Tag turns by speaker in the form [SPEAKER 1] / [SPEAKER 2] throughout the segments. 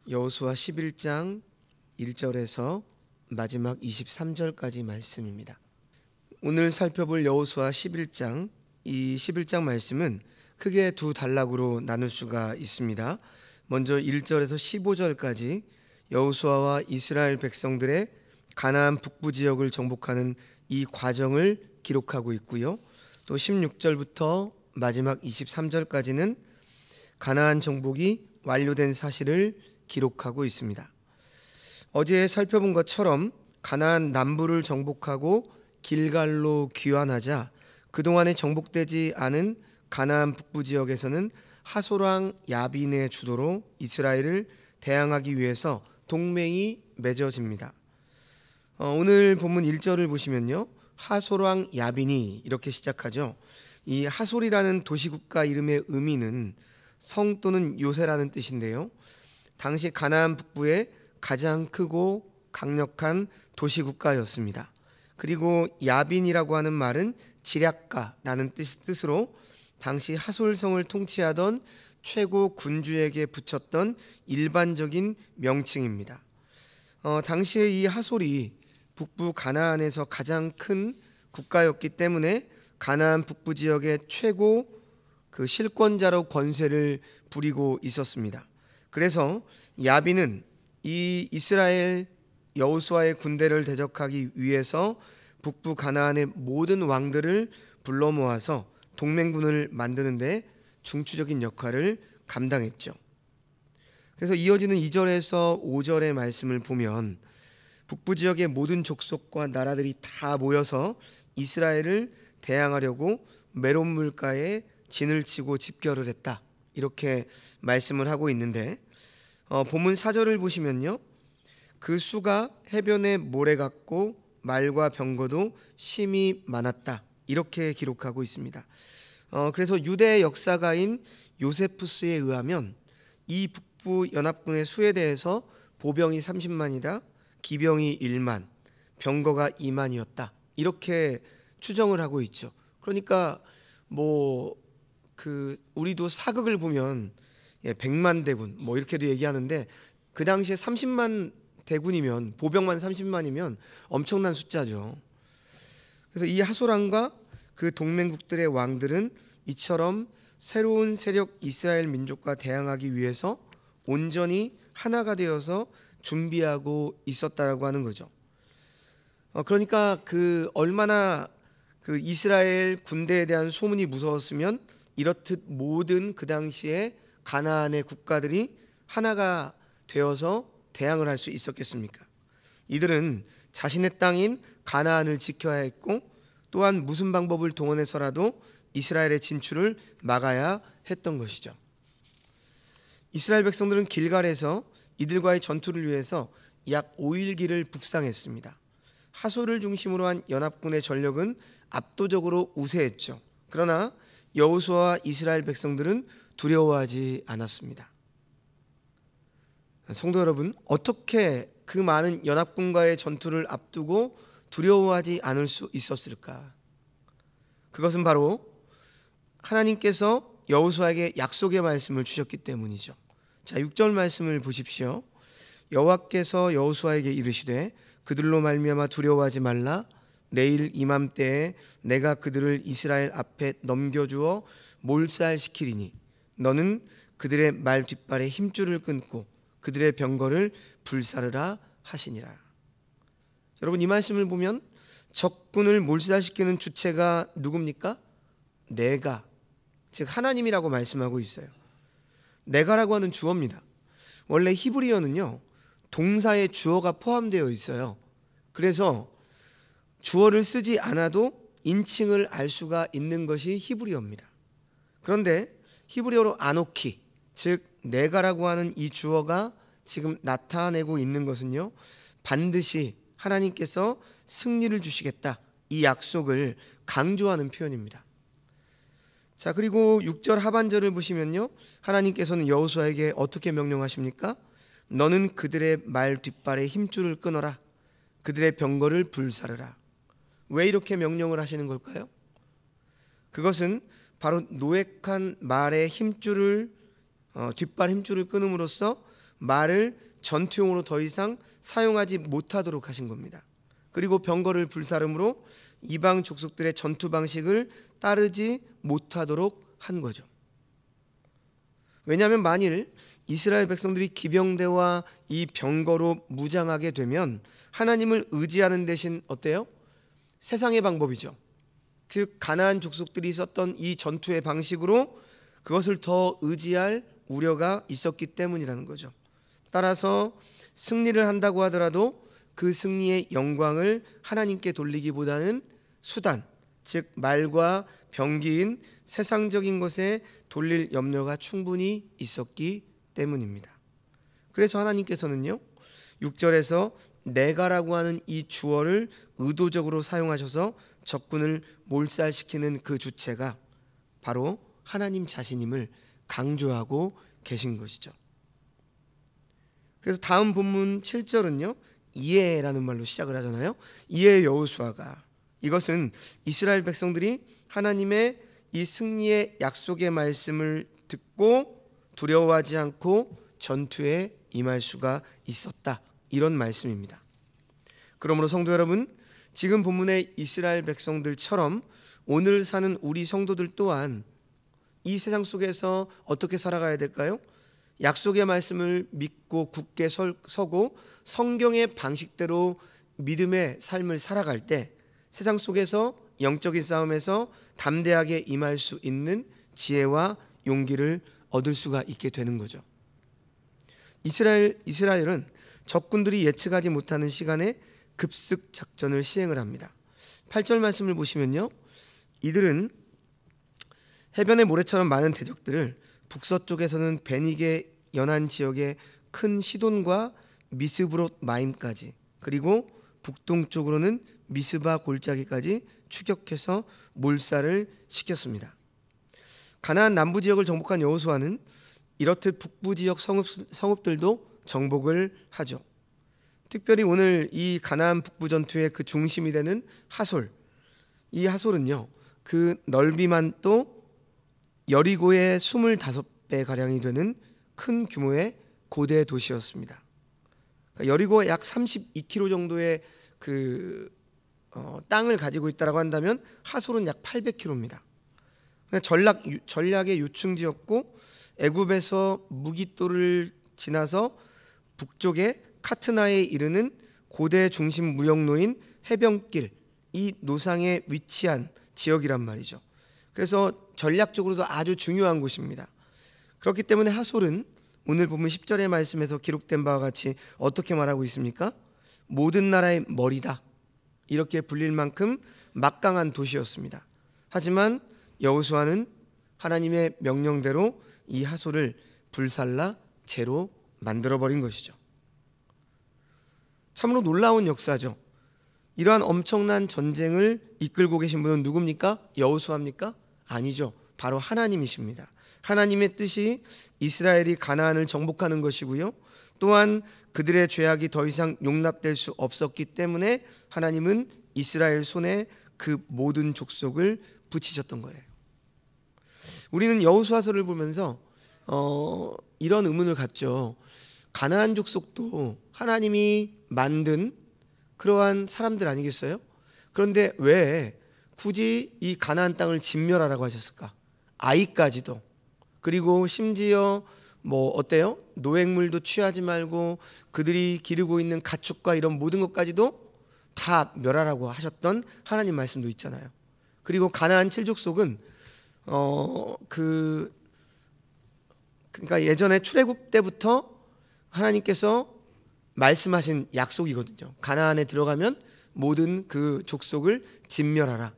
[SPEAKER 1] 여호수아 11장 1절에서 마지막 23절까지 말씀입니다. 오늘 살펴볼 여호수아 11장, 이 11장 말씀은 크게 두 단락으로 나눌 수가 있습니다. 먼저 1절에서 15절까지 여호수아와 이스라엘 백성들의 가나안 북부 지역을 정복하는 이 과정을 기록하고 있고요. 또 16절부터 마지막 23절까지는 가나안 정복이 완료된 사실을 기록하고 있습니다. 어제 살펴본 것처럼 가나안 남부를 정복하고 길갈로 귀환하자 그동안에 정복되지 않은 가나안 북부 지역에서는 하솔왕 야빈의 주도로 이스라엘을 대항하기 위해서 동맹이 맺어집니다. 오늘 본문 1절을 보시면요, 하솔왕 야빈이 이렇게 시작하죠. 이 하솔이라는 도시국가 이름의 의미는 성 또는 요새라는 뜻인데요, 당시 가나안 북부의 가장 크고 강력한 도시국가였습니다. 그리고 야빈이라고 하는 말은 지략가라는 뜻으로 당시 하솔성을 통치하던 최고 군주에게 붙였던 일반적인 명칭입니다. 당시에 이 하솔이 북부 가나안에서 가장 큰 국가였기 때문에 가나안 북부 지역의 최고 그 실권자로 권세를 부리고 있었습니다. 그래서 야빈은 이 이스라엘 여호수아의 군대를 대적하기 위해서 북부 가나안의 모든 왕들을 불러 모아서 동맹군을 만드는 데 중추적인 역할을 감당했죠. 그래서 이어지는 2절에서 5절의 말씀을 보면 북부 지역의 모든 족속과 나라들이 다 모여서 이스라엘을 대항하려고 메론 물가에 진을 치고 집결을 했다, 이렇게 말씀을 하고 있는데, 본문 4절을 보시면요, 그 수가 해변의 모래 같고 말과 병거도 심히 많았다, 이렇게 기록하고 있습니다. 그래서 유대 역사가인 요세푸스에 의하면 이 북부 연합군의 수에 대해서 보병이 30만이다, 기병이 1만, 병거가 2만이었다, 이렇게 추정을 하고 있죠. 그러니까 우리도 사극을 보면 100만 대군 이렇게도 얘기하는데, 그 당시에 30만 대군이면, 보병만 30만이면 엄청난 숫자죠. 그래서 이 하솔왕과 그 동맹국들의 왕들은 이처럼 새로운 세력 이스라엘 민족과 대항하기 위해서 온전히 하나가 되어서 준비하고 있었다라고 하는 거죠. 그러니까 얼마나 그 이스라엘 군대에 대한 소문이 무서웠으면 이렇듯 모든 그 당시에 가나안의 국가들이 하나가 되어서 대항을 할 수 있었겠습니까? 이들은 자신의 땅인 가나안을 지켜야 했고, 또한 무슨 방법을 동원해서라도 이스라엘의 진출을 막아야 했던 것이죠. 이스라엘 백성들은 길갈에서 이들과의 전투를 위해서 약 5일 길을 북상했습니다. 하솔을 중심으로 한 연합군의 전력은 압도적으로 우세했죠. 그러나 여호수아와 이스라엘 백성들은 두려워하지 않았습니다. 성도 여러분, 어떻게 그 많은 연합군과의 전투를 앞두고 두려워하지 않을 수 있었을까? 그것은 바로 하나님께서 여호수아에게 약속의 말씀을 주셨기 때문이죠. 자, 6절 말씀을 보십시오. 여호와께서 여호수아에게 이르시되 그들로 말미암아 두려워하지 말라. 내일 이맘때에 내가 그들을 이스라엘 앞에 넘겨주어 몰살시키리니 너는 그들의 말 뒷발에 힘줄을 끊고 그들의 병거를 불사르라 하시니라. 여러분, 이 말씀을 보면 적군을 몰살시키는 주체가 누굽니까? 내가, 즉 하나님이라고 말씀하고 있어요. 내가라고 하는 주어입니다. 원래 히브리어는요, 동사에 주어가 포함되어 있어요. 그래서 주어를 쓰지 않아도 인칭을 알 수가 있는 것이 히브리어입니다. 그런데 히브리어로 아노키, 즉 내가라고 하는 이 주어가 지금 나타내고 있는 것은요, 반드시 하나님께서 승리를 주시겠다, 이 약속을 강조하는 표현입니다. 자, 그리고 6절 하반절을 보시면요, 하나님께서는 여호수아에게 어떻게 명령하십니까? 너는 그들의 말 뒷발에 힘줄을 끊어라. 그들의 병거를 불사르라. 왜 이렇게 명령을 하시는 걸까요? 그것은 바로 노획한 말의 힘줄을 뒷발 힘줄을 끊음으로써 말을 전투용으로 더 이상 사용하지 못하도록 하신 겁니다. 그리고 병거를 불사름으로 이방 족속들의 전투 방식을 따르지 못하도록 한 거죠. 왜냐하면 만일 이스라엘 백성들이 기병대와 이 병거로 무장하게 되면 하나님을 의지하는 대신 어때요? 세상의 방법이죠. 그 가나안 족속들이 썼던 이 전투의 방식으로 그것을 더 의지할 우려가 있었기 때문이라는 거죠. 따라서 승리를 한다고 하더라도 그 승리의 영광을 하나님께 돌리기보다는 수단, 즉 말과 병기인 세상적인 것에 돌릴 염려가 충분히 있었기 때문입니다. 그래서 하나님께서는요 6절에서 내가라고 하는 이 주어를 의도적으로 사용하셔서 적군을 몰살시키는 그 주체가 바로 하나님 자신임을 강조하고 계신 것이죠. 그래서 다음 본문 7절은요 이에라는 말로 시작을 하잖아요. 이에 여호수아가, 이것은 이스라엘 백성들이 하나님의 이 승리의 약속의 말씀을 듣고 두려워하지 않고 전투에 임할 수가 있었다, 이런 말씀입니다. 그러므로 성도 여러분, 지금 본문의 이스라엘 백성들처럼 오늘 사는 우리 성도들 또한 이 세상 속에서 어떻게 살아가야 될까요? 약속의 말씀을 믿고 굳게 서고 성경의 방식대로 믿음의 삶을 살아갈 때 세상 속에서 영적인 싸움에서 담대하게 임할 수 있는 지혜와 용기를 얻을 수가 있게 되는 거죠. 이스라엘은 적군들이 예측하지 못하는 시간에 급습 작전을 시행을 합니다. 8절 말씀을 보시면요, 이들은 해변의 모래처럼 많은 대적들을 북서쪽에서는 베니게 연안 지역의 큰 시돈과 미스브롯 마임까지, 그리고 북동쪽으로는 미스바 골짜기까지 추격해서 몰살을 시켰습니다. 가나안 남부 지역을 정복한 여호수아는 이렇듯 북부 지역 성읍들도 정복을 하죠. 특별히 오늘 이 가나안 북부 전투의 그 중심이 되는 하솔, 이 하솔은요 그 넓이만 또 여리고의 25배 가량이 되는 큰 규모의 고대 도시였습니다. 그러니까 여리고가 약 32km 정도의 땅을 가지고 있다고 한다면 하솔은 약 800km입니다. 전략의 요충지였고 애굽에서 무깃도를 지나서 북쪽에 카트나에 이르는 고대 중심 무역로인 해변길, 이 노상에 위치한 지역이란 말이죠. 그래서 전략적으로도 아주 중요한 곳입니다. 그렇기 때문에 하솔은 오늘 보면 10절의 말씀에서 기록된 바와 같이 어떻게 말하고 있습니까? 모든 나라의 머리다, 이렇게 불릴 만큼 막강한 도시였습니다. 하지만 여호수아는 하나님의 명령대로 이 하솔을 불살라 재로 만들어버린 것이죠. 참으로 놀라운 역사죠. 이러한 엄청난 전쟁을 이끌고 계신 분은 누굽니까? 여호수아입니까? 아니죠. 바로 하나님이십니다. 하나님의 뜻이 이스라엘이 가나안을 정복하는 것이고요, 또한 그들의 죄악이 더 이상 용납될 수 없었기 때문에 하나님은 이스라엘 손에 그 모든 족속을 붙이셨던 거예요. 우리는 여호수아서를 보면서 이런 의문을 갖죠. 가나안 족속도 하나님이 만든 그러한 사람들 아니겠어요? 그런데 왜 굳이 이 가나안 땅을 진멸하라고 하셨을까? 아이까지도, 그리고 심지어 어때요? 노획물도 취하지 말고 그들이 기르고 있는 가축과 이런 모든 것까지도 다 멸하라고 하셨던 하나님 말씀도 있잖아요. 그리고 가나안 7족속은 그러니까 예전에 출애굽 때부터 하나님께서 말씀하신 약속이거든요. 가나안에 들어가면 모든 그 족속을 진멸하라.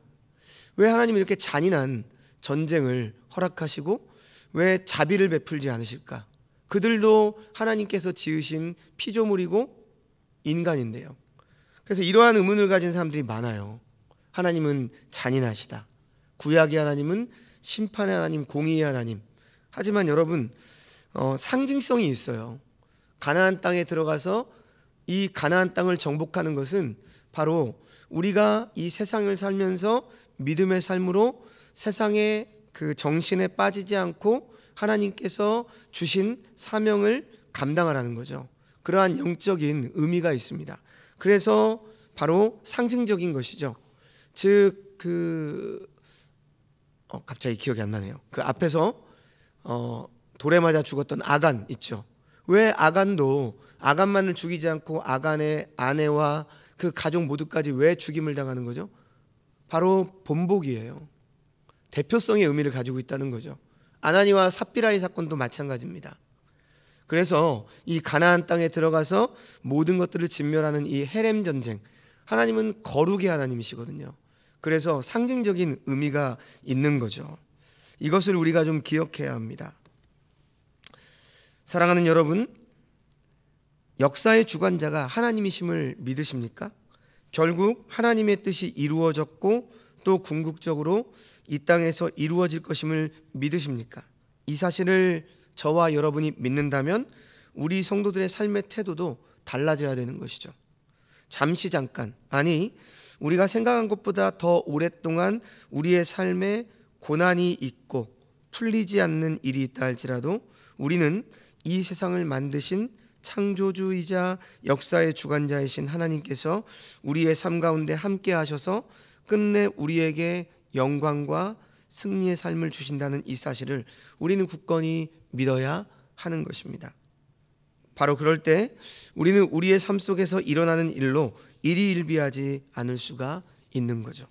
[SPEAKER 1] 왜 하나님이 이렇게 잔인한 전쟁을 허락하시고 왜 자비를 베풀지 않으실까? 그들도 하나님께서 지으신 피조물이고 인간인데요. 그래서 이러한 의문을 가진 사람들이 많아요. 하나님은 잔인하시다. 구약의 하나님은 심판의 하나님, 공의의 하나님. 하지만 여러분, 상징성이 있어요. 가나안 땅에 들어가서 이 가나안 땅을 정복하는 것은 바로 우리가 이 세상을 살면서 믿음의 삶으로 세상의 그 정신에 빠지지 않고 하나님께서 주신 사명을 감당하라는 거죠. 그러한 영적인 의미가 있습니다. 그래서 바로 상징적인 것이죠. 즉 갑자기 기억이 안 나네요. 그 앞에서 돌에 맞아 죽었던 아간 있죠. 왜 아간만을 죽이지 않고 아간의 아내와 그 가족 모두까지 왜 죽임을 당하는 거죠? 바로 본복이에요. 대표성의 의미를 가지고 있다는 거죠. 아나니와 삽비라의 사건도 마찬가지입니다. 그래서 이 가나안 땅에 들어가서 모든 것들을 진멸하는 이 헤렘 전쟁, 하나님은 거룩의 하나님이시거든요. 그래서 상징적인 의미가 있는 거죠. 이것을 우리가 좀 기억해야 합니다. 사랑하는 여러분, 역사의 주관자가 하나님이심을 믿으십니까? 결국 하나님의 뜻이 이루어졌고 또 궁극적으로 이 땅에서 이루어질 것임을 믿으십니까? 이 사실을 저와 여러분이 믿는다면 우리 성도들의 삶의 태도도 달라져야 되는 것이죠. 잠깐, 우리가 생각한 것보다 더 오랫동안 우리의 삶에 고난이 있고 풀리지 않는 일이 있다 할지라도 우리는 이 세상을 만드신 창조주이자 역사의 주관자이신 하나님께서 우리의 삶 가운데 함께 하셔서 끝내 우리에게 영광과 승리의 삶을 주신다는 이 사실을 우리는 굳건히 믿어야 하는 것입니다. 바로 그럴 때 우리는 우리의 삶 속에서 일어나는 일로 일희일비하지 않을 수가 있는 거죠.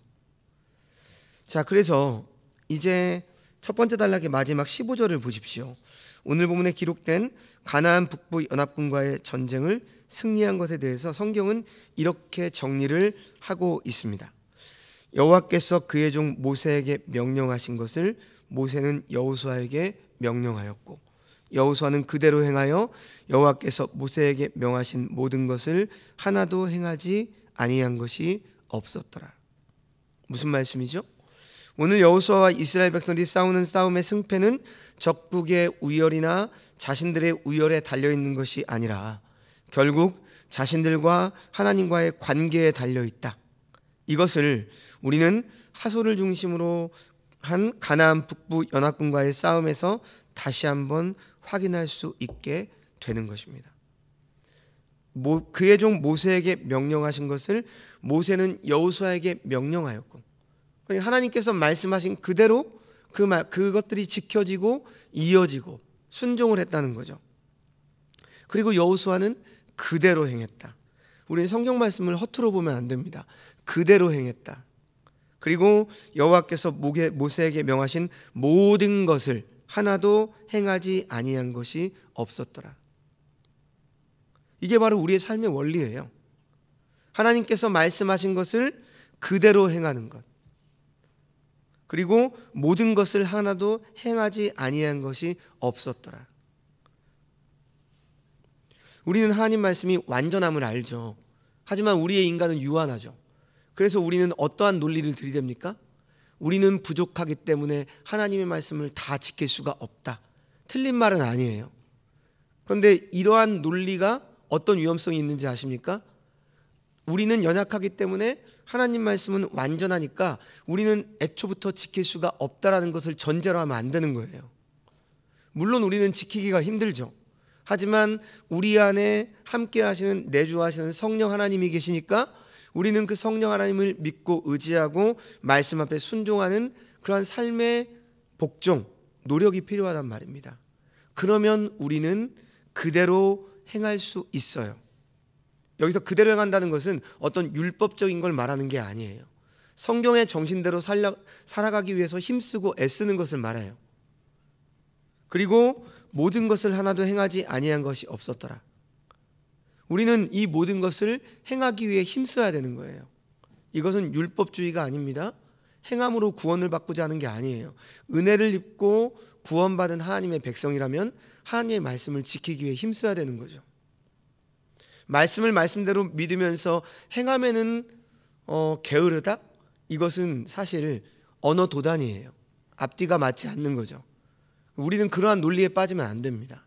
[SPEAKER 1] 자, 그래서 이제 첫 번째 단락의 마지막 15절을 보십시오. 오늘 본문에 기록된 가나안 북부 연합군과의 전쟁을 승리한 것에 대해서 성경은 이렇게 정리를 하고 있습니다. 여호와께서 그의 종 모세에게 명령하신 것을 모세는 여호수아에게 명령하였고 여호수아는 그대로 행하여 여호와께서 모세에게 명하신 모든 것을 하나도 행하지 아니한 것이 없었더라. 무슨 말씀이죠? 오늘 여호수아와 이스라엘 백성들이 싸우는 싸움의 승패는 적국의 우열이나 자신들의 우열에 달려있는 것이 아니라 결국 자신들과 하나님과의 관계에 달려있다. 이것을 우리는 하솔을 중심으로 한 가나안 북부 연합군과의 싸움에서 다시 한번 확인할 수 있게 되는 것입니다. 그의 종 모세에게 명령하신 것을 모세는 여호수아에게 명령하였고 하나님께서 말씀하신 그대로 그것들이 지켜지고 이어지고 순종을 했다는 거죠. 그리고 여호수아는 그대로 행했다. 우리는 성경 말씀을 허투루 보면 안 됩니다. 그대로 행했다. 그리고 여호와께서 모세에게 명하신 모든 것을 하나도 행하지 아니한 것이 없었더라. 이게 바로 우리의 삶의 원리예요. 하나님께서 말씀하신 것을 그대로 행하는 것. 그리고 모든 것을 하나도 행하지 아니한 것이 없었더라. 우리는 하나님 말씀이 완전함을 알죠. 하지만 우리의 인간은 유한하죠. 그래서 우리는 어떠한 논리를 들이댑니까? 우리는 부족하기 때문에 하나님의 말씀을 다 지킬 수가 없다. 틀린 말은 아니에요. 그런데 이러한 논리가 어떤 위험성이 있는지 아십니까? 우리는 연약하기 때문에 하나님 말씀은 완전하니까 우리는 애초부터 지킬 수가 없다라는 것을 전제로 하면 안 되는 거예요. 물론 우리는 지키기가 힘들죠. 하지만 우리 안에 함께 하시는 내주하시는 성령 하나님이 계시니까 우리는 그 성령 하나님을 믿고 의지하고 말씀 앞에 순종하는 그러한 삶의 복종, 노력이 필요하단 말입니다. 그러면 우리는 그대로 행할 수 있어요. 여기서 그대로 행한다는 것은 어떤 율법적인 걸 말하는 게 아니에요. 성경의 정신대로 살아가기 위해서 힘쓰고 애쓰는 것을 말해요. 그리고 모든 것을 하나도 행하지 아니한 것이 없었더라. 우리는 이 모든 것을 행하기 위해 힘써야 되는 거예요. 이것은 율법주의가 아닙니다. 행함으로 구원을 받고자 하는 게 아니에요. 은혜를 입고 구원받은 하나님의 백성이라면 하나님의 말씀을 지키기 위해 힘써야 되는 거죠. 말씀을 말씀대로 믿으면서 행함에는 게으르다? 이것은 사실 언어 도단이에요. 앞뒤가 맞지 않는 거죠. 우리는 그러한 논리에 빠지면 안 됩니다.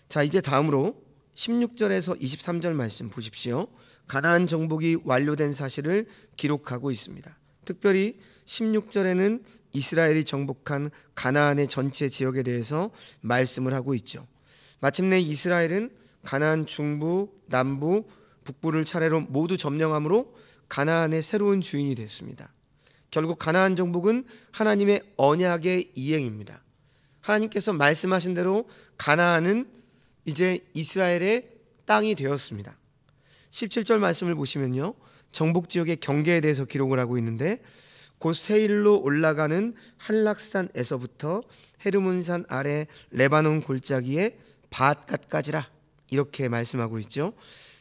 [SPEAKER 1] 자, 이제 다음으로 16절에서 23절 말씀 보십시오. 가나안 정복이 완료된 사실을 기록하고 있습니다. 특별히 16절에는 이스라엘이 정복한 가나안의 전체 지역에 대해서 말씀을 하고 있죠. 마침내 이스라엘은 가나안 중부, 남부, 북부를 차례로 모두 점령함으로 가나안의 새로운 주인이 됐습니다. 결국 가나안 정복은 하나님의 언약의 이행입니다. 하나님께서 말씀하신 대로 가나안은 이제 이스라엘의 땅이 되었습니다. 17절 말씀을 보시면요, 정복 지역의 경계에 대해서 기록을 하고 있는데, 곧 세일로 올라가는 한락산에서부터 헤르몬산 아래 레바논 골짜기에 바앗갓까지라, 이렇게 말씀하고 있죠.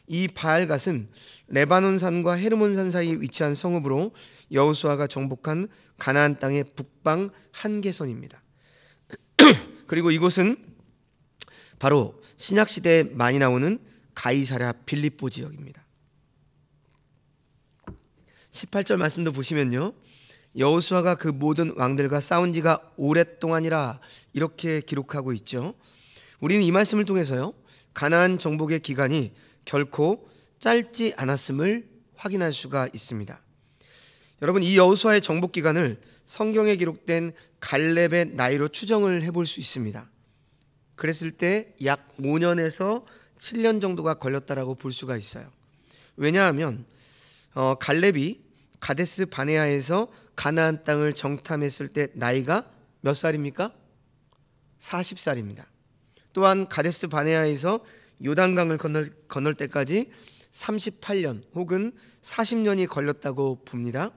[SPEAKER 1] 이 바알갓은 레바논산과 헤르몬산 사이에 위치한 성읍으로 여호수아가 정복한 가나안 땅의 북방 한계선입니다. 그리고 이곳은 바로 신약시대에 많이 나오는 가이사랴 빌립보 지역입니다. 18절 말씀도 보시면요, 여호수아가 그 모든 왕들과 싸운 지가 오랫동안이라, 이렇게 기록하고 있죠. 우리는 이 말씀을 통해서요, 가나안 정복의 기간이 결코 짧지 않았음을 확인할 수가 있습니다. 여러분, 이 여호수아의 정복 기간을 성경에 기록된 갈렙의 나이로 추정을 해볼 수 있습니다. 그랬을 때 약 5년에서 7년 정도가 걸렸다라고 볼 수가 있어요. 왜냐하면 갈렙이 가데스 바네아에서 가나안 땅을 정탐했을 때 나이가 몇 살입니까? 40살입니다. 또한 가데스 바네아에서 요단강을 건널 때까지 38년 혹은 40년이 걸렸다고 봅니다.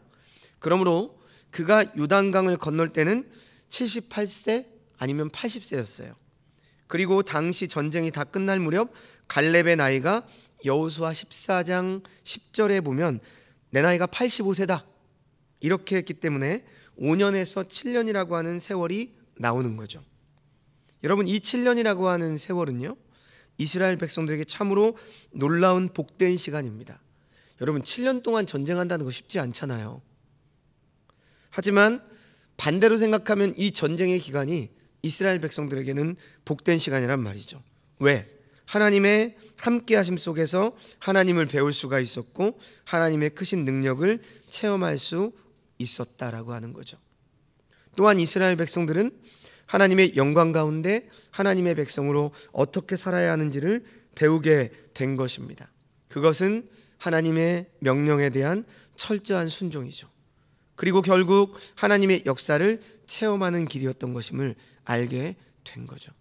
[SPEAKER 1] 그러므로 그가 요단강을 건널 때는 78세 아니면 80세였어요. 그리고 당시 전쟁이 다 끝날 무렵 갈렙의 나이가 여호수아 14장 10절에 보면 내 나이가 85세다, 이렇게 했기 때문에 5년에서 7년이라고 하는 세월이 나오는 거죠. 여러분, 이 7년이라고 하는 세월은요, 이스라엘 백성들에게 참으로 놀라운 복된 시간입니다. 여러분, 7년 동안 전쟁한다는 거 쉽지 않잖아요. 하지만 반대로 생각하면 이 전쟁의 기간이 이스라엘 백성들에게는 복된 시간이란 말이죠. 왜? 하나님의 함께하심 속에서 하나님을 배울 수가 있었고 하나님의 크신 능력을 체험할 수 있었다라고 하는 거죠. 또한 이스라엘 백성들은 하나님의 영광 가운데 하나님의 백성으로 어떻게 살아야 하는지를 배우게 된 것입니다. 그것은 하나님의 명령에 대한 철저한 순종이죠. 그리고 결국 하나님의 역사를 체험하는 길이었던 것임을 알게 된 거죠.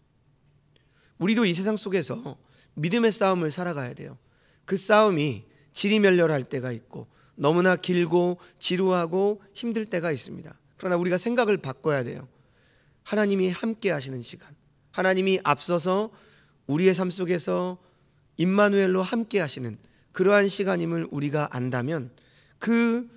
[SPEAKER 1] 우리도 이 세상 속에서 믿음의 싸움을 살아가야 돼요. 그 싸움이 지리멸렬할 때가 있고 너무나 길고 지루하고 힘들 때가 있습니다. 그러나 우리가 생각을 바꿔야 돼요. 하나님이 함께 하시는 시간, 하나님이 앞서서 우리의 삶 속에서 임마누엘로 함께 하시는 그러한 시간임을 우리가 안다면 그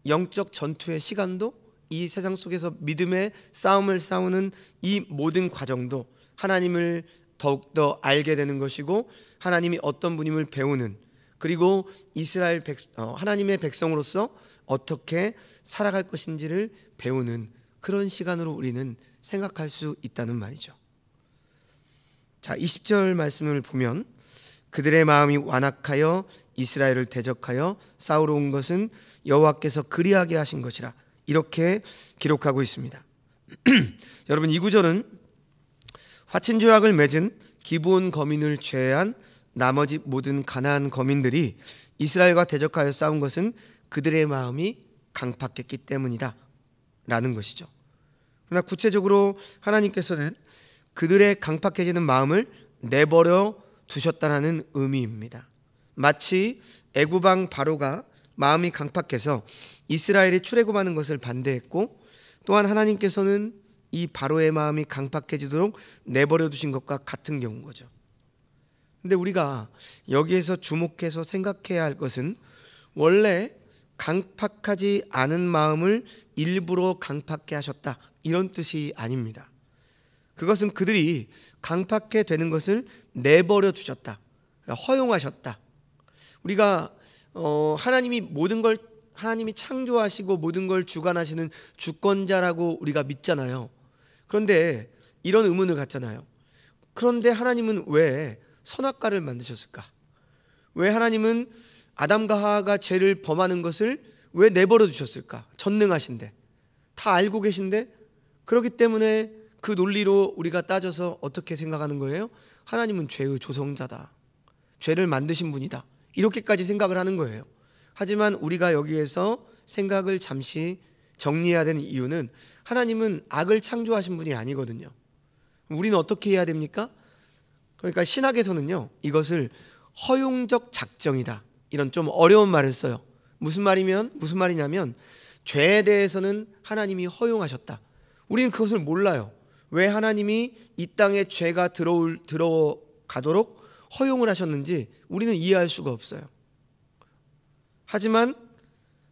[SPEAKER 1] 영적 전투의 시간도, 이 세상 속에서 믿음의 싸움을 싸우는 이 모든 과정도 하나님을 더욱더 알게 되는 것이고 하나님이 어떤 분임을 배우는, 그리고 이스라엘 하나님의 백성으로서 어떻게 살아갈 것인지를 배우는 그런 시간으로 우리는 생각할 수 있다는 말이죠. 자, 20절 말씀을 보면 그들의 마음이 완악하여 이스라엘을 대적하여 싸우러 온 것은 여호와께서 그리하게 하신 것이라, 이렇게 기록하고 있습니다. 여러분, 이 구절은 화친 조약을 맺은 기브온 거민을 제외한 나머지 모든 가나안 거민들이 이스라엘과 대적하여 싸운 것은 그들의 마음이 강팍했기 때문이다 라는 것이죠. 그러나 구체적으로 하나님께서는 그들의 강팍해지는 마음을 내버려 두셨다는 의미입니다. 마치 애굽왕 바로가 마음이 강팍해서 이스라엘이 출애굽하는 것을 반대했고, 또한 하나님께서는 이 바로의 마음이 강팍해지도록 내버려 두신 것과 같은 경우인 거죠. 근데 우리가 여기에서 주목해서 생각해야 할 것은 원래 강팍하지 않은 마음을 일부러 강팍해 하셨다, 이런 뜻이 아닙니다. 그것은 그들이 강팍해 되는 것을 내버려 두셨다, 허용하셨다. 우리가 하나님이 모든 걸, 하나님이 창조하시고 모든 걸 주관하시는 주권자라고 우리가 믿잖아요. 그런데 이런 의문을 갖잖아요. 그런데 하나님은 왜 선악과를 만드셨을까? 왜 하나님은 아담과 하와가 죄를 범하는 것을 왜 내버려 두셨을까? 전능하신데, 다 알고 계신데. 그렇기 때문에 그 논리로 우리가 따져서 어떻게 생각하는 거예요? 하나님은 죄의 조성자다, 죄를 만드신 분이다, 이렇게까지 생각을 하는 거예요. 하지만 우리가 여기에서 생각을 잠시 정리해야 되는 이유는 하나님은 악을 창조하신 분이 아니거든요. 우리는 어떻게 해야 됩니까? 그러니까 신학에서는요, 이것을 허용적 작정이다, 이런 좀 어려운 말을 써요. 무슨 말이냐면 죄에 대해서는 하나님이 허용하셨다. 우리는 그것을 몰라요. 왜 하나님이 이 땅에 죄가 들어가도록 허용을 하셨는지 우리는 이해할 수가 없어요. 하지만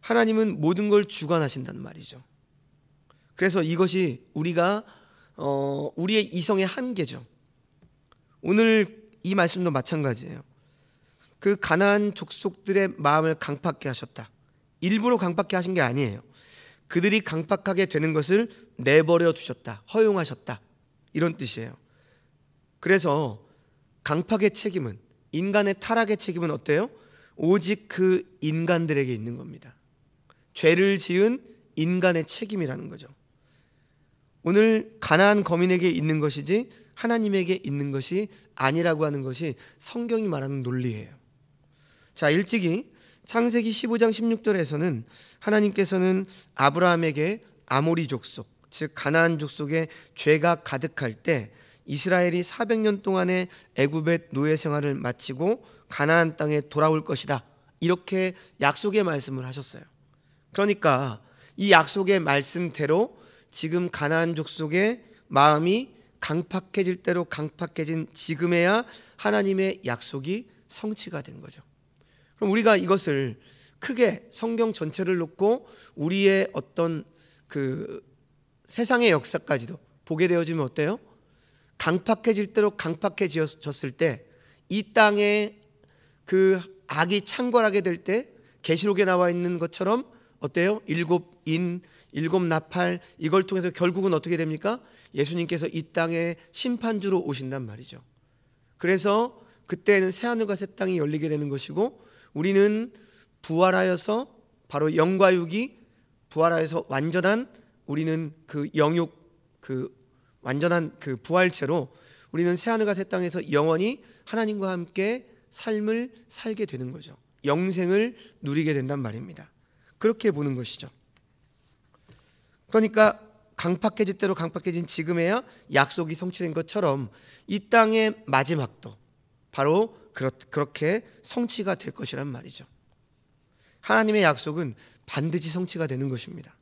[SPEAKER 1] 하나님은 모든 걸 주관하신단 말이죠. 그래서 이것이 우리의 이성의 한계죠. 오늘 이 말씀도 마찬가지예요. 그 가나안 족속들의 마음을 강팍하게 하셨다. 일부러 강팍하게 하신 게 아니에요. 그들이 강팍하게 되는 것을 내버려 두셨다, 허용하셨다, 이런 뜻이에요. 그래서 강팍의 책임은, 인간의 타락의 책임은 어때요? 오직 그 인간들에게 있는 겁니다. 죄를 지은 인간의 책임이라는 거죠. 오늘 가나안 거민에게 있는 것이지 하나님에게 있는 것이 아니라고 하는 것이 성경이 말하는 논리예요. 자, 일찍이 창세기 15장 16절에서는 하나님께서는 아브라함에게 아모리 족속, 즉 가나안 족속에 죄가 가득할 때 이스라엘이 400년 동안의 애굽의 노예 생활을 마치고 가나안 땅에 돌아올 것이다, 이렇게 약속의 말씀을 하셨어요. 그러니까 이 약속의 말씀대로 지금 가나안 족속의 마음이 강팍해질 대로 강팍해진 지금에야 하나님의 약속이 성취가 된 거죠. 그럼 우리가 이것을 크게 성경 전체를 놓고 우리의 어떤 그 세상의 역사까지도 보게 되어지면 어때요? 강팍해질 대로 강팍해졌을 때, 이 땅에 그 악이 창궐하게 될 때 계시록에 나와 있는 것처럼 어때요? 일곱 인, 일곱 나팔, 이걸 통해서 결국은 어떻게 됩니까? 예수님께서 이 땅에 심판주로 오신단 말이죠. 그래서 그때는 새하늘과 새 땅이 열리게 되는 것이고, 우리는 부활하여서 바로 영과 육이 부활하여서 완전한, 우리는 그 영육, 그 완전한 그 부활체로 우리는 새하늘과 새 땅에서 영원히 하나님과 함께 삶을 살게 되는 거죠. 영생을 누리게 된단 말입니다. 그렇게 보는 것이죠. 그러니까 강팍해질 대로 강팍해진 지금에야 약속이 성취된 것처럼 이 땅의 마지막도 바로 그렇게 성취가 될 것이란 말이죠. 하나님의 약속은 반드시 성취가 되는 것입니다.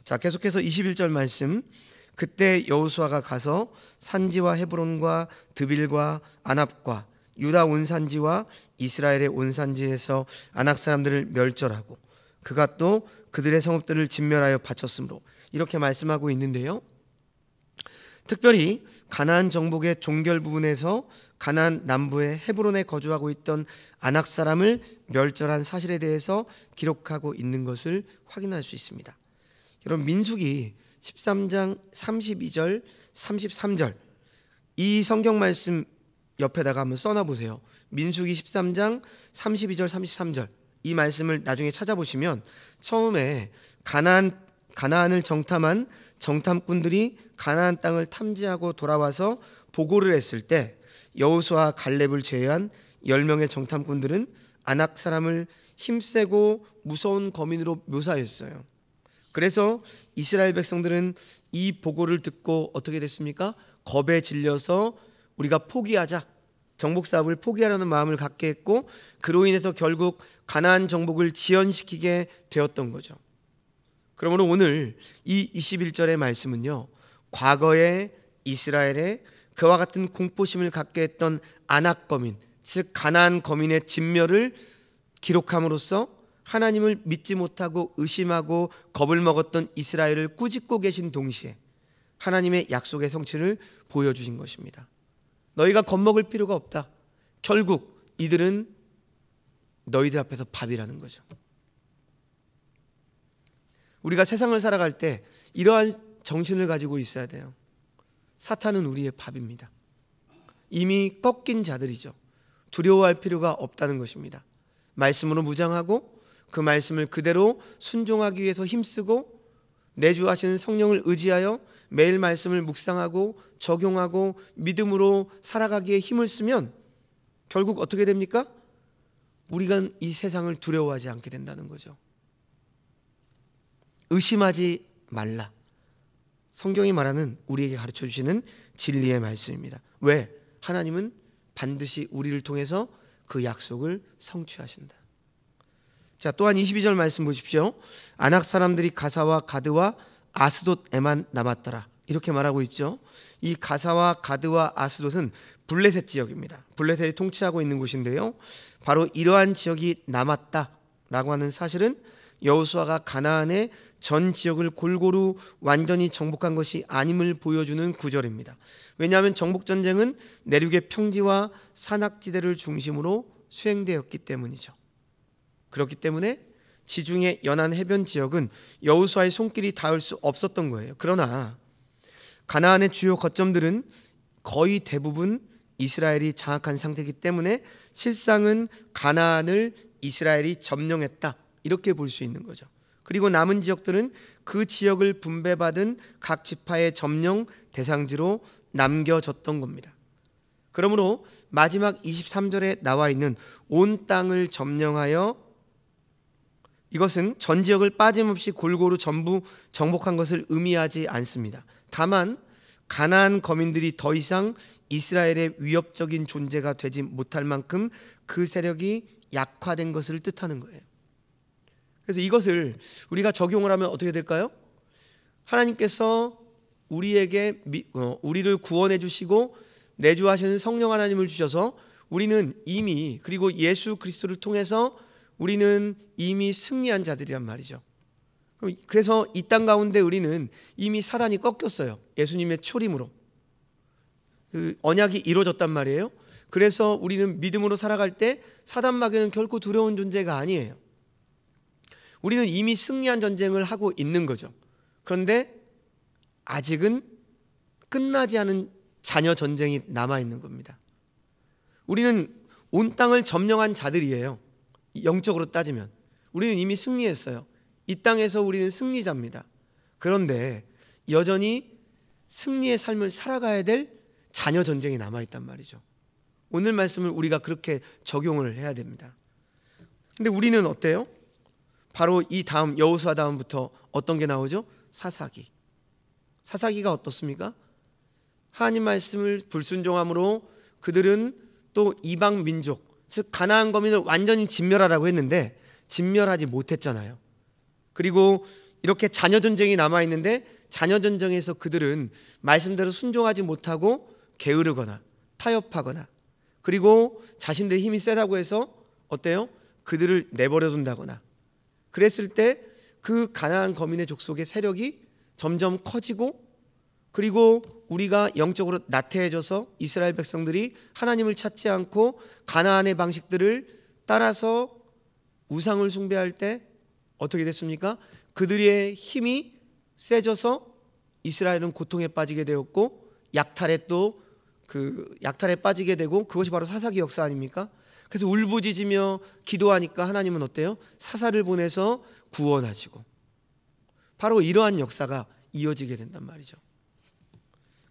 [SPEAKER 1] 자, 계속해서 21절 말씀. 그때 여호수아가 가서 산지와 헤브론과 드빌과 아납과 유다 온 산지와 이스라엘의 온 산지에서 아낙 사람들을 멸절하고 그가 또 그들의 성읍들을 진멸하여 바쳤으므로, 이렇게 말씀하고 있는데요. 특별히 가나안 정복의 종결 부분에서 가나안 남부의 헤브론에 거주하고 있던 아낙 사람을 멸절한 사실에 대해서 기록하고 있는 것을 확인할 수 있습니다. 여러분, 민수기 13장 32절 33절 이 성경 말씀 옆에다가 한번 써놔보세요. 민수기 13장 32절 33절 이 말씀을 나중에 찾아보시면 처음에 가나안을 정탐한 정탐꾼들이 가나안 땅을 탐지하고 돌아와서 보고를 했을 때 여호수아 갈렙을 제외한 10명의 정탐꾼들은 아낙 사람을 힘세고 무서운 거민으로 묘사했어요. 그래서 이스라엘 백성들은 이 보고를 듣고 어떻게 됐습니까? 겁에 질려서 우리가 포기하자, 정복 사업을 포기하려는 마음을 갖게 했고, 그로 인해서 결국 가나안 정복을 지연시키게 되었던 거죠. 그러므로 오늘 이 21절의 말씀은요, 과거에 이스라엘에 그와 같은 공포심을 갖게 했던 아낙 거민, 즉 가나안 거민의 진멸을 기록함으로써 하나님을 믿지 못하고 의심하고 겁을 먹었던 이스라엘을 꾸짖고 계신 동시에 하나님의 약속의 성취를 보여주신 것입니다. 너희가 겁먹을 필요가 없다. 결국 이들은 너희들 앞에서 밥이라는 거죠. 우리가 세상을 살아갈 때 이러한 정신을 가지고 있어야 돼요. 사탄은 우리의 밥입니다. 이미 꺾인 자들이죠. 두려워할 필요가 없다는 것입니다. 말씀으로 무장하고 그 말씀을 그대로 순종하기 위해서 힘쓰고 내주하시는 성령을 의지하여 매일 말씀을 묵상하고 적용하고 믿음으로 살아가기에 힘을 쓰면 결국 어떻게 됩니까? 우리가 이 세상을 두려워하지 않게 된다는 거죠. 의심하지 말라. 성경이 말하는, 우리에게 가르쳐 주시는 진리의 말씀입니다. 왜? 하나님은 반드시 우리를 통해서 그 약속을 성취하신다. 자, 또한 22절 말씀 보십시오. 아낙 사람들이 가사와 가드와 아스돗에만 남았더라. 이렇게 말하고 있죠. 이 가사와 가드와 아스돗은 블레셋 지역입니다. 블레셋이 통치하고 있는 곳인데요. 바로 이러한 지역이 남았다라고 하는 사실은 여호수아가 가나안의 전 지역을 골고루 완전히 정복한 것이 아님을 보여주는 구절입니다. 왜냐하면 정복전쟁은 내륙의 평지와 산악지대를 중심으로 수행되었기 때문이죠. 그렇기 때문에 지중해 연안 해변 지역은 여호수아의 손길이 닿을 수 없었던 거예요. 그러나 가나안의 주요 거점들은 거의 대부분 이스라엘이 장악한 상태이기 때문에 실상은 가나안을 이스라엘이 점령했다, 이렇게 볼 수 있는 거죠. 그리고 남은 지역들은 그 지역을 분배받은 각 지파의 점령 대상지로 남겨졌던 겁니다. 그러므로 마지막 23절에 나와 있는 온 땅을 점령하여, 이것은 전 지역을 빠짐없이 골고루 전부 정복한 것을 의미하지 않습니다. 다만 가나안 거민들이 더 이상 이스라엘의 위협적인 존재가 되지 못할 만큼 그 세력이 약화된 것을 뜻하는 거예요. 그래서 이것을 우리가 적용을 하면 어떻게 될까요? 하나님께서 우리를 구원해 주시고 내주하시는 성령 하나님을 주셔서 우리는 이미, 그리고 예수 그리스도를 통해서 우리는 이미 승리한 자들이란 말이죠. 그래서 이 땅 가운데 우리는 이미 사단이 꺾였어요. 예수님의 초림으로 그 언약이 이루어졌단 말이에요. 그래서 우리는 믿음으로 살아갈 때 사단 마귀는 결코 두려운 존재가 아니에요. 우리는 이미 승리한 전쟁을 하고 있는 거죠. 그런데 아직은 끝나지 않은 자녀 전쟁이 남아있는 겁니다. 우리는 온 땅을 점령한 자들이에요. 영적으로 따지면 우리는 이미 승리했어요. 이 땅에서 우리는 승리자입니다. 그런데 여전히 승리의 삶을 살아가야 될 자녀 전쟁이 남아있단 말이죠. 오늘 말씀을 우리가 그렇게 적용을 해야 됩니다. 근데 우리는 어때요? 바로 이 다음 여호수아 다음부터 어떤 게 나오죠? 사사기. 사사기가 어떻습니까? 하나님 말씀을 불순종함으로 그들은 또 이방 민족, 즉 가나안 거민을 완전히 진멸하라고 했는데 진멸하지 못했잖아요. 그리고 이렇게 자녀 전쟁이 남아 있는데 자녀 전쟁에서 그들은 말씀대로 순종하지 못하고 게으르거나 타협하거나, 그리고 자신들의 힘이 세다고 해서 어때요? 그들을 내버려 둔다거나, 그랬을 때 그 가나안 거민의 족속의 세력이 점점 커지고, 그리고 우리가 영적으로 나태해져서 이스라엘 백성들이 하나님을 찾지 않고 가나안의 방식들을 따라서 우상을 숭배할 때 어떻게 됐습니까? 그들의 힘이 세져서 이스라엘은 고통에 빠지게 되었고 약탈에 빠지게 되고, 그것이 바로 사사기 역사 아닙니까? 그래서 울부짖으며 기도하니까 하나님은 어때요? 사사를 보내서 구원하시고, 바로 이러한 역사가 이어지게 된단 말이죠.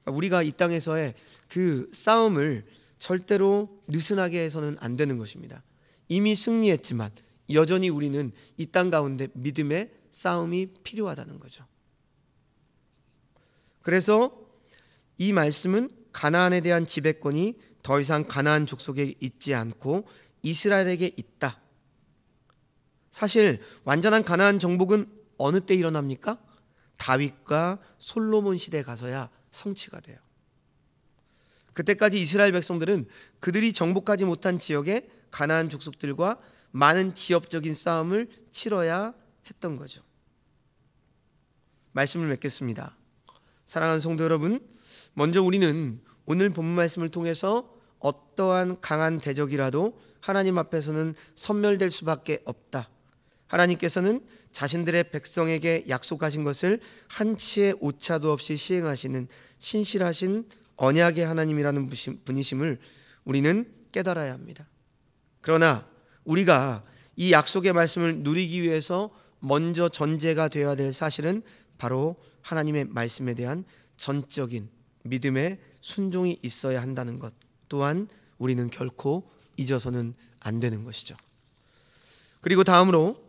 [SPEAKER 1] 우리가 이 땅에서의 그 싸움을 절대로 느슨하게 해서는 안 되는 것입니다. 이미 승리했지만 여전히 우리는 이 땅 가운데 믿음의 싸움이 필요하다는 거죠. 그래서 이 말씀은 가나안에 대한 지배권이 더 이상 가나안 족속에 있지 않고 이스라엘에게 있다. 사실 완전한 가나안 정복은 어느 때 일어납니까? 다윗과 솔로몬 시대에 가서야 성취가 돼요. 그때까지 이스라엘 백성들은 그들이 정복하지 못한 지역의 가나안 족속들과 많은 지역적인 싸움을 치러야 했던 거죠. 말씀을 맺겠습니다. 사랑하는 성도 여러분, 먼저 우리는 오늘 본문 말씀을 통해서 어떠한 강한 대적이라도 하나님 앞에서는 섬멸될 수밖에 없다. 하나님께서는 자신들의 백성에게 약속하신 것을 한치의 오차도 없이 시행하시는 신실하신 언약의 하나님이라는 분이심을 우리는 깨달아야 합니다. 그러나 우리가 이 약속의 말씀을 누리기 위해서 먼저 전제가 되어야 될 사실은 바로 하나님의 말씀에 대한 전적인 믿음의 순종이 있어야 한다는 것 또한 우리는 결코 잊어서는 안 되는 것이죠. 그리고 다음으로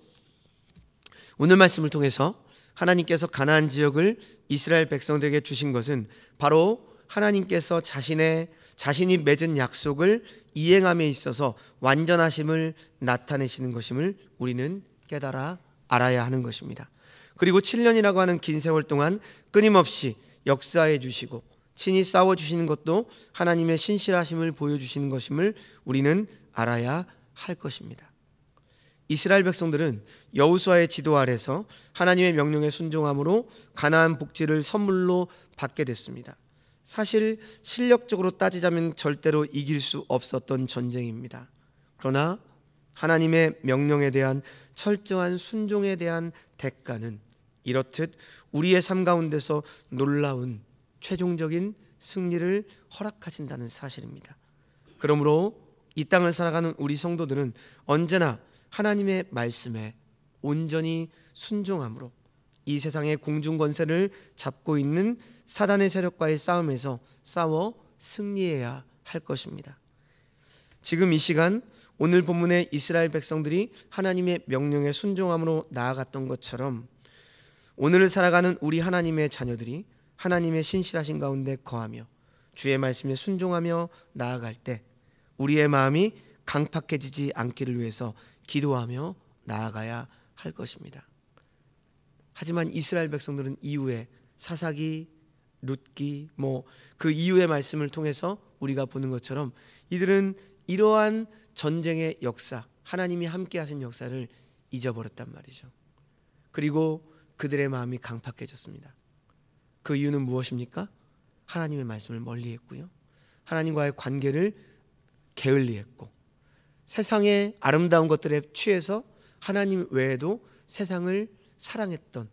[SPEAKER 1] 오늘 말씀을 통해서 하나님께서 가나안 지역을 이스라엘 백성들에게 주신 것은 바로 하나님께서 자신이 맺은 약속을 이행함에 있어서 완전하심을 나타내시는 것임을 우리는 깨달아 알아야 하는 것입니다. 그리고 7년이라고 하는 긴 세월 동안 끊임없이 역사해 주시고 친히 싸워 주시는 것도 하나님의 신실하심을 보여주시는 것임을 우리는 알아야 할 것입니다. 이스라엘 백성들은 여호수아의 지도 아래서 하나님의 명령에 순종함으로 가나안 복지를 선물로 받게 됐습니다. 사실 실력적으로 따지자면 절대로 이길 수 없었던 전쟁입니다. 그러나 하나님의 명령에 대한 철저한 순종에 대한 대가는 이렇듯 우리의 삶 가운데서 놀라운 최종적인 승리를 허락하신다는 사실입니다. 그러므로 이 땅을 살아가는 우리 성도들은 언제나 하나님의 말씀에 온전히 순종함으로 이 세상의 공중 권세를 잡고 있는 사단의 세력과의 싸움에서 싸워 승리해야 할 것입니다. 지금 이 시간 오늘 본문의 이스라엘 백성들이 하나님의 명령에 순종함으로 나아갔던 것처럼 오늘을 살아가는 우리 하나님의 자녀들이 하나님의 신실하신 가운데 거하며 주의 말씀에 순종하며 나아갈 때 우리의 마음이 강팍해지지 않기를 위해서 기도하며 나아가야 할 것입니다. 하지만 이스라엘 백성들은 이후에 사사기, 룻기 그 이후의 말씀을 통해서 우리가 보는 것처럼 이들은 이러한 전쟁의 역사, 하나님이 함께 하신 역사를 잊어버렸단 말이죠. 그리고 그들의 마음이 강팍해졌습니다. 그 이유는 무엇입니까? 하나님의 말씀을 멀리했고요. 하나님과의 관계를 게을리했고 세상의 아름다운 것들에 취해서 하나님 외에도 세상을 사랑했던,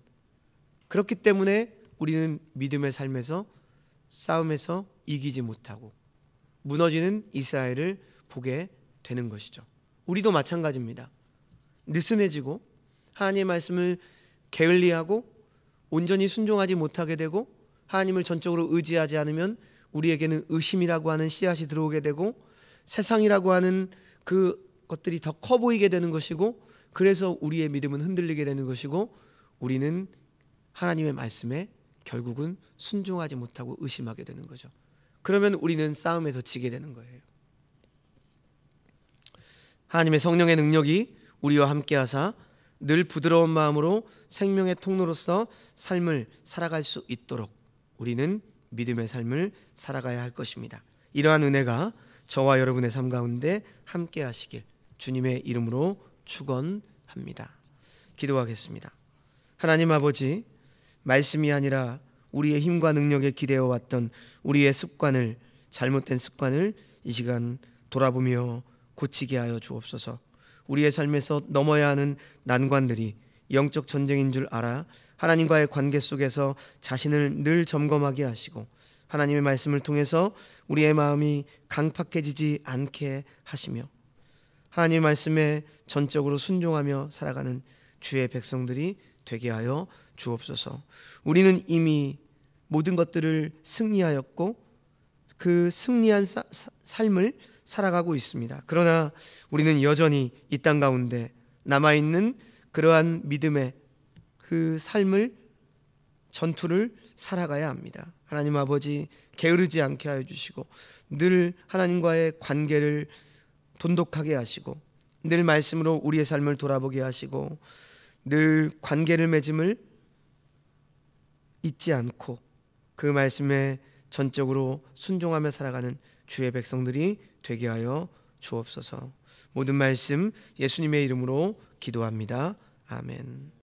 [SPEAKER 1] 그렇기 때문에 우리는 믿음의 삶에서 싸움에서 이기지 못하고 무너지는 이스라엘을 보게 되는 것이죠. 우리도 마찬가지입니다. 느슨해지고 하나님의 말씀을 게을리하고 온전히 순종하지 못하게 되고 하나님을 전적으로 의지하지 않으면 우리에게는 의심이라고 하는 씨앗이 들어오게 되고 세상이라고 하는 그 것들이 더 커 보이게 되는 것이고 그래서 우리의 믿음은 흔들리게 되는 것이고 우리는 하나님의 말씀에 결국은 순종하지 못하고 의심하게 되는 거죠. 그러면 우리는 싸움에서 지게 되는 거예요. 하나님의 성령의 능력이 우리와 함께 하사 늘 부드러운 마음으로 생명의 통로로서 삶을 살아갈 수 있도록 우리는 믿음의 삶을 살아가야 할 것입니다. 이러한 은혜가 저와 여러분의 삶 가운데 함께 하시길 주님의 이름으로 축원합니다. 기도하겠습니다. 하나님 아버지, 말씀이 아니라 우리의 힘과 능력에 기대어 왔던 우리의 습관을, 잘못된 습관을 이 시간 돌아보며 고치게 하여 주옵소서. 우리의 삶에서 넘어야 하는 난관들이 영적 전쟁인 줄 알아 하나님과의 관계 속에서 자신을 늘 점검하게 하시고 하나님의 말씀을 통해서 우리의 마음이 강팍해지지 않게 하시며 하나님의 말씀에 전적으로 순종하며 살아가는 주의 백성들이 되게 하여 주옵소서. 우리는 이미 모든 것들을 승리하였고 그 승리한 삶을 살아가고 있습니다. 그러나 우리는 여전히 이 땅 가운데 남아있는 그러한 믿음의 그 삶을, 전투를 살아가야 합니다. 하나님 아버지, 게으르지 않게 하여 주시고 늘 하나님과의 관계를 돈독하게 하시고 늘 말씀으로 우리의 삶을 돌아보게 하시고 늘 관계를 맺음을 잊지 않고 그 말씀에 전적으로 순종하며 살아가는 주의 백성들이 되게 하여 주옵소서. 모든 말씀 예수님의 이름으로 기도합니다. 아멘.